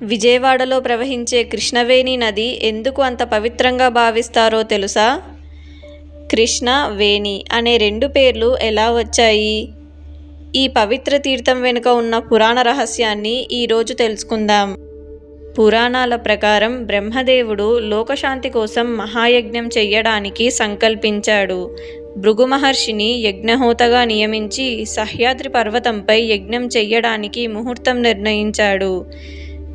విజయవాడలో ప్రవహించే కృష్ణవేణి నది ఎందుకు అంత పవిత్రంగా భావిస్తారో తెలుసా? కృష్ణ, వేణి అనే రెండు పేర్లు ఎలా వచ్చాయి? ఈ పవిత్ర తీర్థం వెనుక ఉన్న పురాణ రహస్యాన్ని ఈరోజు తెలుసుకుందాం. పురాణాల ప్రకారం బ్రహ్మదేవుడు లోకశాంతి కోసం మహాయజ్ఞం చెయ్యడానికి సంకల్పించాడు. భృగు మహర్షిని యజ్ఞహోతగా నియమించి సహ్యాద్రి పర్వతంపై యజ్ఞం చెయ్యడానికి ముహూర్తం నిర్ణయించాడు.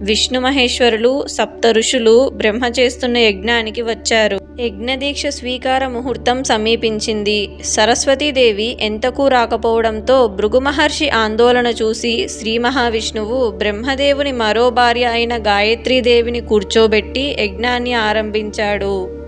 విష్ణు మహేశ్వరులు, సప్త ఋషులు బ్రహ్మ చేస్తున్న యజ్ఞానికి వచ్చారు. యజ్ఞదీక్ష స్వీకార ముహూర్తం సమీపించింది. సరస్వతీదేవి ఎంతకు రాకపోవడంతో భృగు మహర్షి ఆందోళన చూసి శ్రీ మహావిష్ణువు బ్రహ్మదేవుని మరో భార్య అయిన గాయత్రీదేవిని కూర్చోబెట్టి యజ్ఞాన్ని ఆరంభించాడు.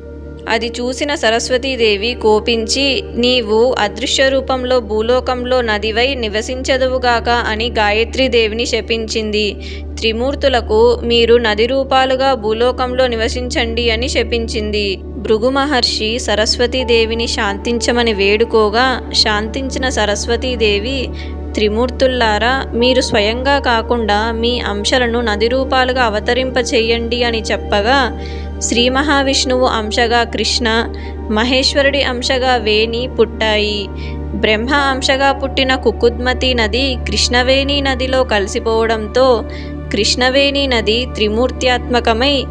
అది చూసిన సరస్వతీదేవి కోపించి, నీవు అదృశ్య రూపంలో భూలోకంలో నదివై నివసించదువుగాక అని గాయత్రీదేవిని శపించింది. త్రిమూర్తులకు మీరు నది రూపాలుగా భూలోకంలో నివసించండి అని శపించింది. భృగు మహర్షి సరస్వతీదేవిని శాంతించమని వేడుకోగా శాంతించిన సరస్వతీదేవి, త్రిమూర్తుల్లారా, మీరు స్వయంగా కాకుండా మీ అంశలను నది రూపాలుగా అవతరింపచేయండి అని చెప్పగా శ్రీ మహావిష్ణువు అంశగా కృష్ణ, మహేశ్వరుడి అంశగా వేణి పుట్టాయి. బ్రహ్మ అంశగా పుట్టిన కుకుద్మతి నది కృష్ణవేణి నదిలో కలిసిపోవడంతో కృష్ణవేణి నది త్రిమూర్త్యాత్మకమై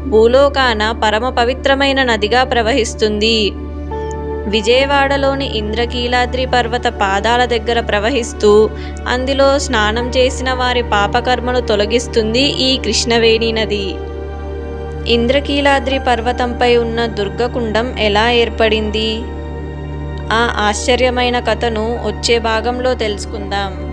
భూలోకాన పరమ పవిత్రమైన నదిగా ప్రవహిస్తుంది. విజయవాడలోని ఇంద్రకీలాద్రి పర్వత పాదాల దగ్గర ప్రవహిస్తూ అందులో స్నానం చేసిన వారి పాపకర్మను తొలగిస్తుంది ఈ కృష్ణవేణి నది. ఇంద్రకీలాద్రి పర్వతంపై ఉన్న దుర్గకుండం ఎలా ఏర్పడింది? ఆ ఆశ్చర్యమైన కథను వచ్చే భాగంలో తెలుసుకుందాం.